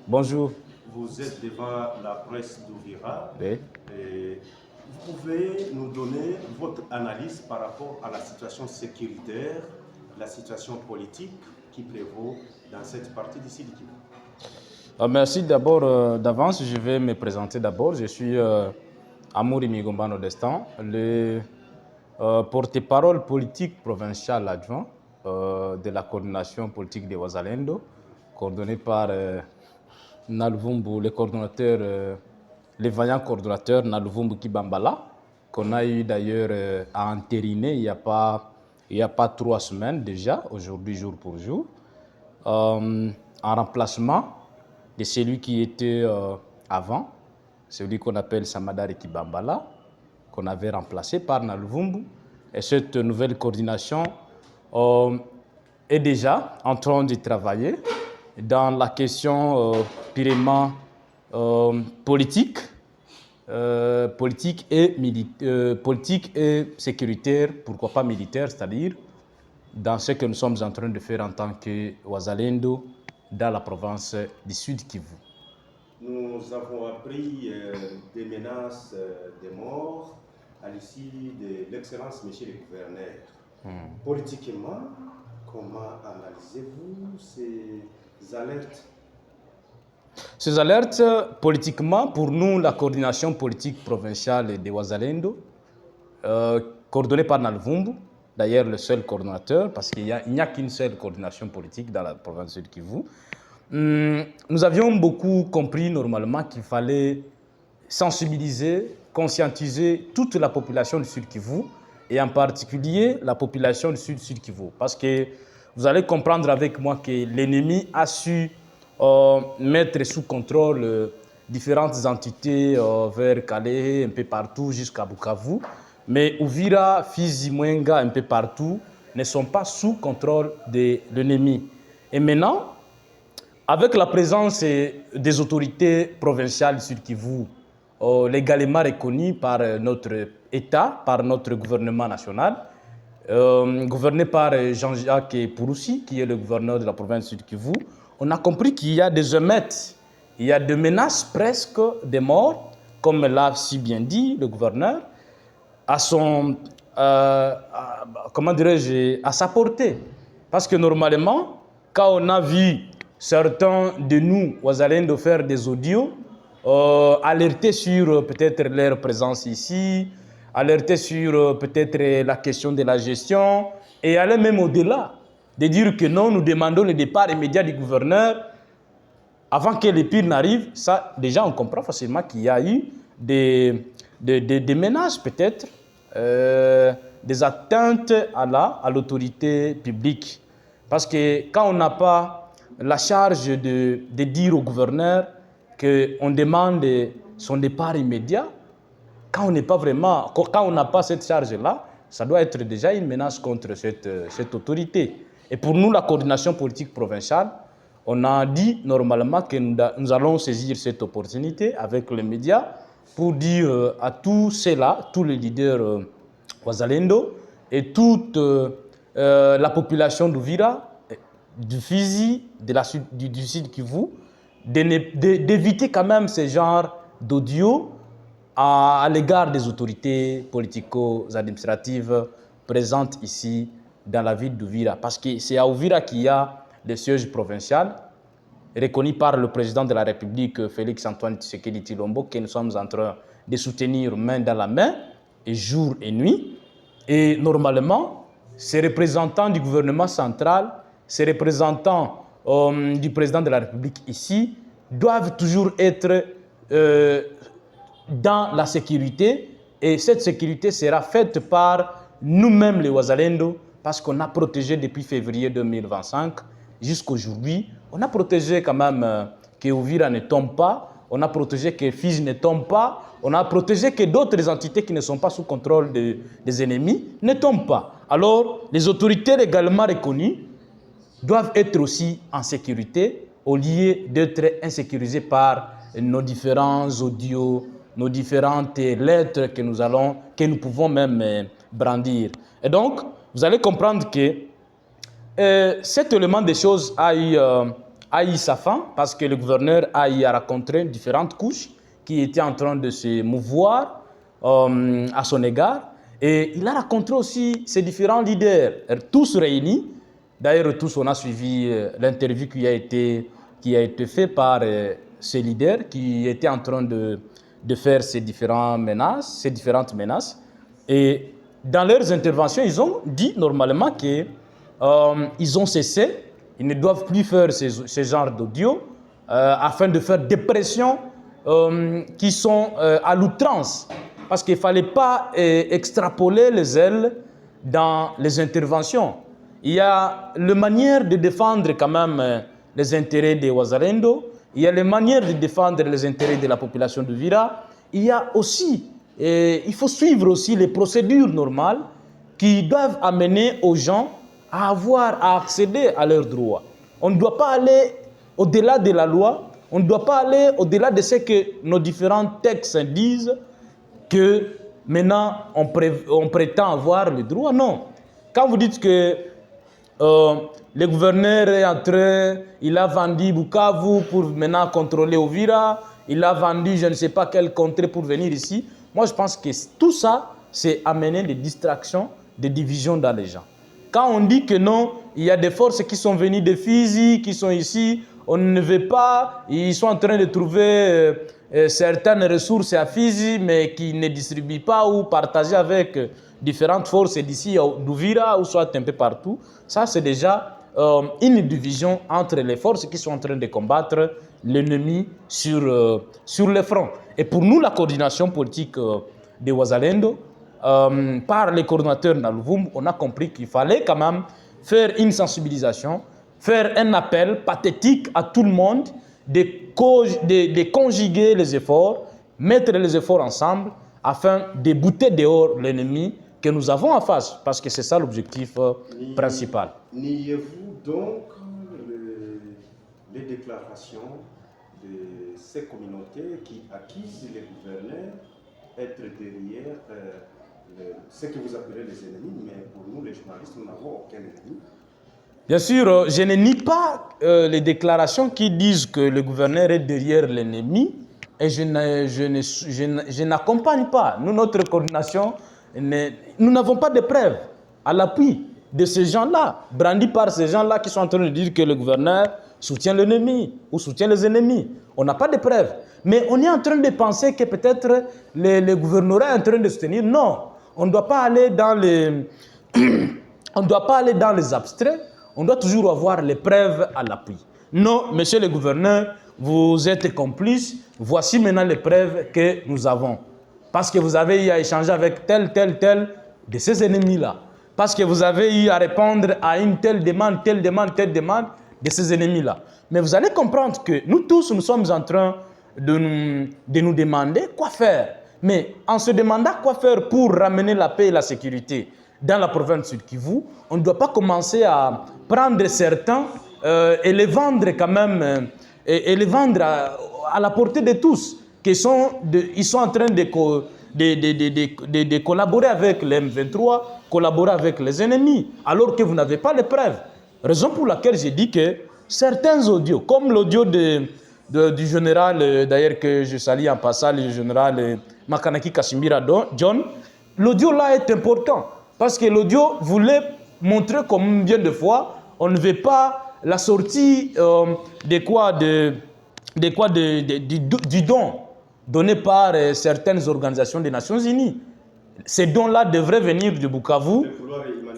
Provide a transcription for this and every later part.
Bonjour. Vous êtes devant la presse d'Ouvira. Oui. Vous pouvez nous donner votre analyse par rapport à la situation sécuritaire, la situation politique qui prévaut dans cette partie du Sud Kivu. Merci d'abord d'avance. Je vais me présenter d'abord. Je suis Amouri Migombano Destin, le porte-parole politique provincial adjoint de la coordination politique de Wazalendo, coordonné par Naluvumbu, le coordonnateur, le vaillant coordonnateur Naluvumbu Kibambala, qu'on a eu d'ailleurs à entériner il y a pas 3 semaines déjà, aujourd'hui jour pour jour, en remplacement de celui qui était avant, celui qu'on appelle Samadari Kibambala, qu'on avait remplacé par Naluvumbu. Et cette nouvelle coordination est déjà en train de travailler dans la question purement politique, politique et sécuritaire, pourquoi pas militaire, c'est-à-dire dans ce que nous sommes en train de faire en tant que Wazalendo dans la province du Sud Kivu. Nous avons appris des menaces de mort à l'issue de l'excellence, monsieur le gouverneur. Politiquement, comment analysez-vous ces alertes? Ces alertes, politiquement, pour nous, la coordination politique provinciale de Wazalendo, coordonnée par Naluvumbu, d'ailleurs le seul coordonnateur, parce qu'il n'y a qu'une seule coordination politique dans la province de Kivu. Nous avions beaucoup compris normalement qu'il fallait sensibiliser, conscientiser toute la population du Sud Kivu, et en particulier la population du Sud Kivu. Parce que vous allez comprendre avec moi que l'ennemi a su mettre sous contrôle différentes entités vers Calais, un peu partout, jusqu'à Bukavu. Mais Uvira, Fizi, Mwenga, un peu partout, ne sont pas sous contrôle de l'ennemi. Et maintenant, avec la présence des autorités provinciales du Sud Kivu, légalement reconnues par notre État, par notre gouvernement national, gouverné par Jean-Jacques Pouroussi, qui est le gouverneur de la province du Sud Kivu, on a compris qu'il y a des émeutes, il y a des menaces presque de mort, comme l'a si bien dit le gouverneur, à son, comment dirais-je, à sa portée. Parce que normalement, quand on a vu certains de nous, Wazalendo, faire des audios, alerter sur peut-être leur présence ici, alerter sur peut-être la question de la gestion, et aller même au-delà, de dire que non, nous demandons le départ immédiat du gouverneur, avant que le pire n'arrive. Ça, déjà, on comprend facilement qu'il y a eu des menaces peut-être, des atteintes à l'autorité publique. Parce que quand on n'a pas la charge de dire au gouverneur qu'on demande son départ immédiat, quand on n'a pas cette charge-là, ça doit être déjà une menace contre cette autorité. Et pour nous, la coordination politique provinciale, on a dit normalement que nous allons saisir cette opportunité avec les médias pour dire à tous ceux-là, tous les leaders Wazalendo et toute la population d'Uvira, du Fizi, du Sud Kivu, d'éviter quand même ce genre d'audio à l'égard des autorités politico-administratives présentes ici dans la ville d'Uvira. Parce que c'est à Uvira qu'il y a le siège provincial, reconnu par le président de la République, Félix-Antoine Tshisekedi Tshilombo, que nous sommes en train de soutenir main dans la main, et jour et nuit. Et normalement, ces représentants du gouvernement central, ces représentants du président de la République ici, doivent toujours être dans la sécurité, et cette sécurité sera faite par nous-mêmes les Wazalendo, parce qu'on a protégé depuis février 2025 jusqu'aujourd'hui, on a protégé quand même que Uvira ne tombe pas, on a protégé que Fizi ne tombe pas, on a protégé que d'autres entités qui ne sont pas sous contrôle des ennemis ne tombent pas. Alors, les autorités légalement reconnues doivent être aussi en sécurité au lieu d'être insécurisées par nos différents audios, nos différentes lettres que nous pouvons même brandir. Et donc, vous allez comprendre que cet élément des choses a a eu sa fin parce que le gouverneur a eu à rencontrer différentes couches qui étaient en train de se mouvoir à son égard. Et il a rencontré aussi ces différents leaders, tous réunis. D'ailleurs, tous, on a suivi l'interview qui a été faite par ces leaders qui étaient en train de faire ces différentes menaces. Et dans leurs interventions, ils ont dit normalement qu'ils ont cessé, ils ne doivent plus faire ce genre d'audio afin de faire des pressions qui sont à l'outrance. Parce qu'il ne fallait pas extrapoler les ailes dans les interventions. Il y a la manière de défendre quand même les intérêts des Wazalendo, il y a les manières de défendre les intérêts de la population de Vira, il y a aussi, il faut suivre aussi les procédures normales qui doivent amener aux gens à accéder à leurs droits. On ne doit pas aller au-delà de la loi, on ne doit pas aller au-delà de ce que nos différents textes disent, que maintenant on prétend avoir le droit. Non. Quand vous dites que le gouverneur est entré, il a vendu Bukavu pour maintenant contrôler Uvira, il a vendu je ne sais pas quel contrée pour venir ici. Moi, je pense que tout ça, c'est amener des distractions, des divisions dans les gens. Quand on dit que non, il y a des forces qui sont venues de Fizi, qui sont ici, on ne veut pas, ils sont en train de trouver certaines ressources à Fizi, mais qui ne distribuent pas ou partagent avec différentes forces d'ici, d'Uvira, ou soit un peu partout. Ça, c'est déjà une division entre les forces qui sont en train de combattre l'ennemi sur le front. Et pour nous, la coordination politique de Wazalendo, par les coordinateurs Naluvum, on a compris qu'il fallait quand même faire une sensibilisation, faire un appel pathétique à tout le monde de conjuguer les efforts, mettre les efforts ensemble afin de bouter dehors l'ennemi que nous avons en face, parce que c'est ça l'objectif principal. Niez-vous donc les déclarations de ces communautés qui accusent les gouverneurs d'être derrière ce que vous appelez les ennemis, mais pour nous les journalistes, nous n'avons aucun ennemi. Bien sûr, je ne nie pas les déclarations qui disent que le gouverneur est derrière l'ennemi, et je n'accompagne pas. Nous, notre coordination, nous n'avons pas de preuves à l'appui de ces gens-là, brandis par ces gens-là qui sont en train de dire que le gouverneur soutient l'ennemi ou soutient les ennemis. On n'a pas de preuves. Mais on est en train de penser que peut-être le gouvernorat est en train de soutenir. Non, on ne doit pas aller dans les abstraits. On doit toujours avoir les preuves à l'appui. Non, monsieur le gouverneur, vous êtes complice. Voici maintenant les preuves que nous avons. Parce que vous avez eu à échanger avec tel de ces ennemis-là. Parce que vous avez eu à répondre à une telle demande de ces ennemis-là. Mais vous allez comprendre que nous tous, nous sommes en train de nous demander quoi faire. Mais en se demandant quoi faire pour ramener la paix et la sécurité dans la province Sud Kivu, on ne doit pas commencer à prendre certains et les vendre quand même, et les vendre à la portée de tous. Ils sont en train de collaborer avec les M23, collaborer avec les ennemis, alors que vous n'avez pas les preuves. Raison pour laquelle j'ai dit que certains audios, comme l'audio du général, d'ailleurs que je salue en passant, le général Makanaki Kasimbira John, l'audio là est important. Parce que l'audio voulait montrer combien de fois on ne veut pas la sortie du don donné par certaines organisations des Nations Unies. Ces dons-là devraient venir de Bukavu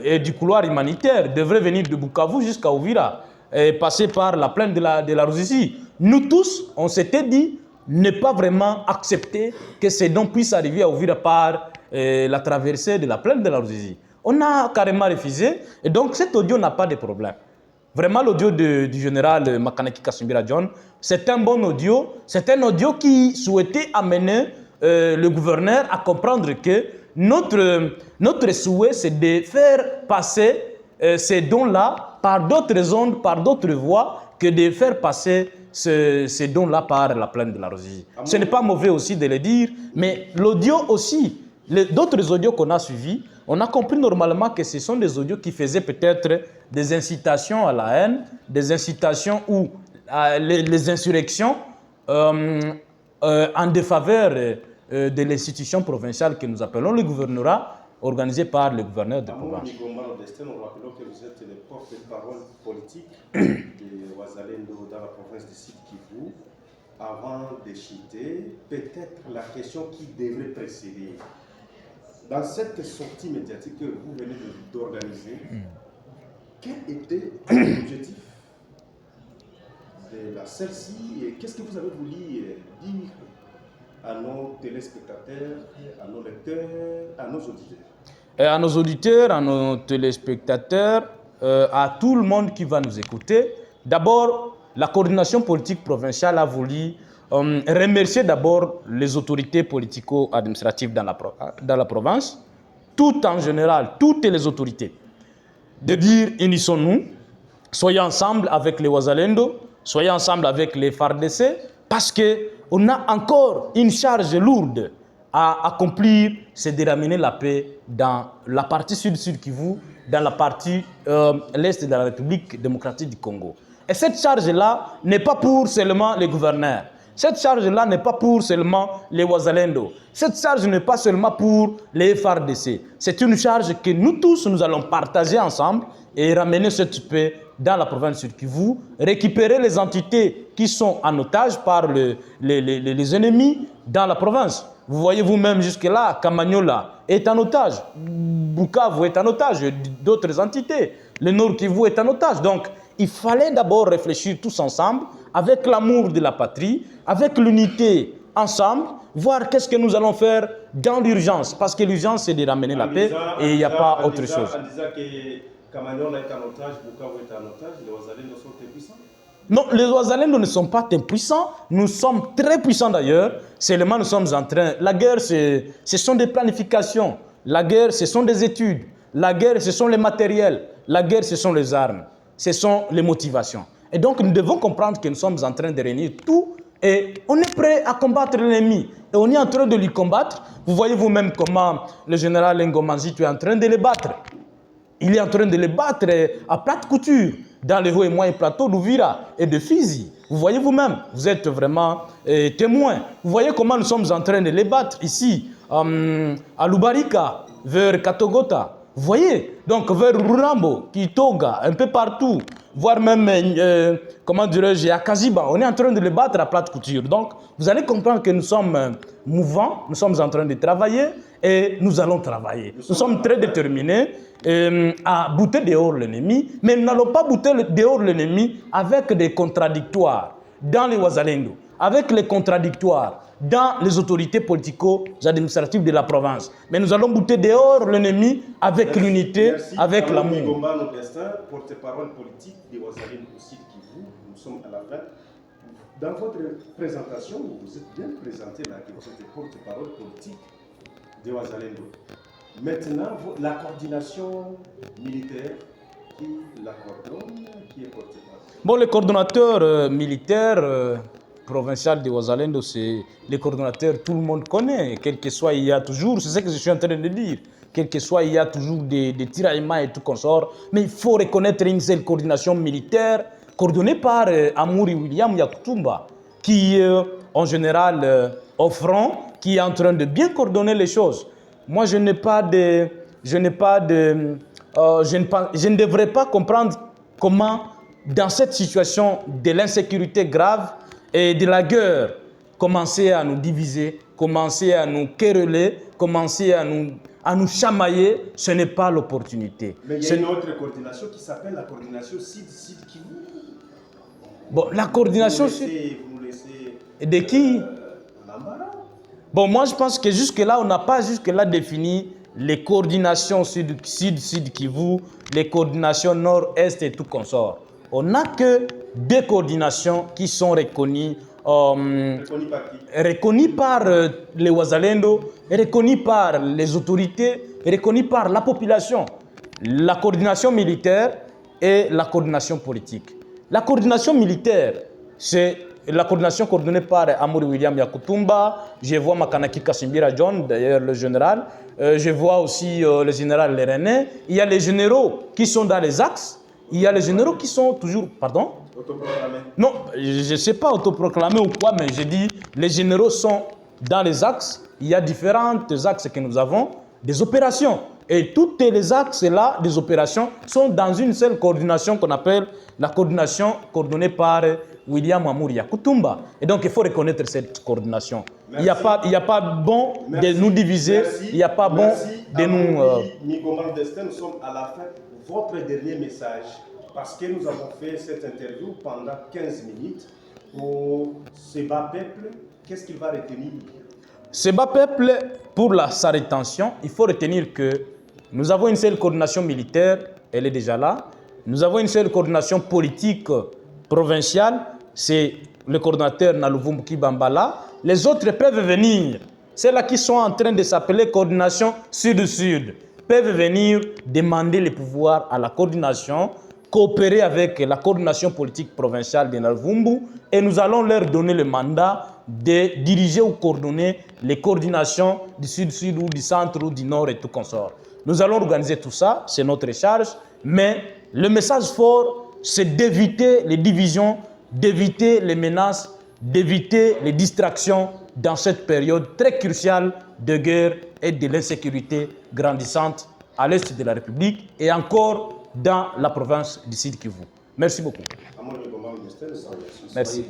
et du couloir humanitaire, devraient venir de Bukavu jusqu'à Uvira et passer par la plaine de la Ruzizi. Nous tous, on s'était dit ne pas vraiment accepter que ces dons puissent arriver à Uvira par la traversée de la plaine de la Ruzizi. On a carrément refusé et donc cet audio n'a pas de problème. Vraiment, l'audio du général Makanaki Kasimbira John, c'est un bon audio. C'est un audio qui souhaitait amener le gouverneur à comprendre que notre souhait, c'est de faire passer ces dons-là par d'autres ondes, par d'autres voies, que de faire passer ces dons-là par la plaine de la Ruzizi. Ce n'est pas mauvais aussi de le dire, mais l'audio aussi, d'autres audios qu'on a suivis, on a compris normalement que ce sont des audios qui faisaient peut-être des incitations à la haine, des incitations où les insurrections en défaveur de l'institution provinciale que nous appelons le gouvernorat, organisé par le gouverneur de province. Nous rappelons que vous êtes le porte-parole politique de Ouazalendo dans la province du Sud Kivu. Avant de citer peut-être la question qui devrait précéder. Dans cette sortie médiatique que vous venez d'organiser, quel était l'objectif de celle-ci et qu'est-ce que vous avez voulu dire à nos téléspectateurs, à nos lecteurs, à nos auditeurs? Et à nos auditeurs, à nos téléspectateurs, à tout le monde qui va nous écouter. D'abord, la coordination politique provinciale a voulu remercier d'abord les autorités politico-administratives dans la province, tout en général, toutes les autorités, de dire unissons-nous, soyons ensemble avec les Ouazalendo, soyons ensemble avec les FARDC, parce qu'on a encore une charge lourde à accomplir, c'est de ramener la paix dans la partie sud-sud Kivu, dans la partie l'est de la République démocratique du Congo. Et cette charge-là n'est pas pour seulement les gouverneurs. Cette charge-là n'est pas pour seulement les Ouazalendo. Cette charge n'est pas seulement pour les FARDC. C'est une charge que nous tous, nous allons partager ensemble et ramener cette paix dans la province du Kivu, récupérer les entités qui sont en otage par les ennemis dans la province. Vous voyez vous-même jusque-là, Kamanyola est en otage, Bukavu est en otage, d'autres entités, le Nord Kivu est en otage. Donc, il fallait d'abord réfléchir tous ensemble, avec l'amour de la patrie, avec l'unité ensemble, voir qu'est-ce que nous allons faire dans l'urgence. Parce que l'urgence, c'est de ramener la paix et il n'y a pas autre chose. En disant que Kamanyola est en otage, Bukavu est en otage, les Ouazalendo sont impuissants? Non, les Ouazalendo ne sont pas impuissants. Nous sommes très puissants d'ailleurs. Seulement, nous sommes en train... La guerre, ce sont des planifications. La guerre, ce sont des études. La guerre, ce sont les matériels. La guerre, ce sont les armes. Ce sont les motivations. Et donc, nous devons comprendre que nous sommes en train de réunir tout et on est prêt à combattre l'ennemi. Et on est en train de lui combattre. Vous voyez vous-même comment le général Ngomanzi est en train de les battre. Il est en train de les battre à plate couture dans les hauts et moyens plateaux d'Ouvira et de Fizi. Vous voyez vous-même, vous êtes vraiment témoin. Vous voyez comment nous sommes en train de les battre ici, à Lubarika, vers Katogota. Vous voyez, donc vers Rurambo, Kitoga, un peu partout, voire même, comment dirais-je, à Kaziba. On est en train de les battre à plate couture. Donc, vous allez comprendre que nous sommes mouvants, nous sommes en train de travailler et nous allons travailler. Nous sommes très déterminés à bouter dehors l'ennemi, mais nous n'allons pas bouter dehors l'ennemi avec des contradictoires dans les Ouazalendo, avec les contradictoires dans les autorités politico-administratives de la province. Mais nous allons bouter dehors l'ennemi avec l'unité, avec l'amour. Porte-parole politique des Ouazalendo aussi Kivu, nous sommes à la fin. Dans votre présentation, vous êtes bien présenté là, que vous êtes porte-parole politique des Ouazalendo. Maintenant, la coordination militaire, qui la coordonne, qui est porte-parole? Bon, le coordonnateur militaire provincial de Ouazalendo, c'est les coordonnateurs, tout le monde connaît. Quel que soit, il y a toujours, c'est ce que je suis en train de dire, quel que soit, il y a toujours des tiraillements et tout consort. Mais il faut reconnaître une seule coordination militaire coordonnée par Amouri William Yakutumba, qui en général au front, qui est en train de bien coordonner les choses. Moi, je ne devrais pas comprendre comment, dans cette situation de l'insécurité grave et de la guerre, commencer à nous diviser, commencer à nous quereller, commencer à nous chamailler, ce n'est pas l'opportunité. Mais il y a une autre coordination qui s'appelle la coordination Sud Kivu. Bon, la coordination vous nous laissez de qui? l'embarras. Bon, moi je pense que jusque-là, on n'a pas jusque-là défini les coordinations Sud Kivu, les coordinations Nord-Est et tout consort. On n'a que deux coordinations qui sont reconnues. Reconnues par les Ouazalendo, reconnues par les autorités, reconnues par la population. La coordination militaire et la coordination politique. La coordination militaire, c'est la coordination coordonnée par Amouri William Yakutumba. Je vois Makanaki Kasimbira John, d'ailleurs le général. Je vois aussi le général Lerené. Il y a les généraux qui sont dans les axes. Il y a les généraux qui sont toujours... Pardon? Autoproclamé. Non, je ne sais pas autoproclamé ou quoi, mais je dis, les généraux sont dans les axes. Il y a différents axes que nous avons, des opérations. Et tous les axes-là des opérations sont dans une seule coordination qu'on appelle la coordination coordonnée par William Amouria Kutumba. Et donc, il faut reconnaître cette coordination. Il n'y a pas bon de nous diviser, il n'y a pas bon de nous... Nicolas Destin, nous sommes à la fin. Votre dernier message, parce que nous avons fait cette interview pendant 15 minutes pour ce bas peuple, qu'est-ce qu'il va retenir? Ce bas peuple, pour sa rétention, il faut retenir que nous avons une seule coordination militaire, elle est déjà là. Nous avons une seule coordination politique provinciale, c'est le coordonnateur Naluvumbu Kibambala. Les autres peuvent venir. Celles-là qui sont en train de s'appeler coordination sud-sud peuvent venir demander le pouvoir à la coordination, coopérer avec la coordination politique provinciale de Naluvumbu et nous allons leur donner le mandat de diriger ou coordonner les coordinations du sud-sud ou du centre ou du nord et tout consort. Nous allons organiser tout ça, c'est notre charge, mais le message fort, c'est d'éviter les divisions, d'éviter les menaces, d'éviter les distractions dans cette période très cruciale de guerre et de l'insécurité grandissante à l'est de la République et encore dans la province du Sud Kivu. Merci beaucoup. Merci.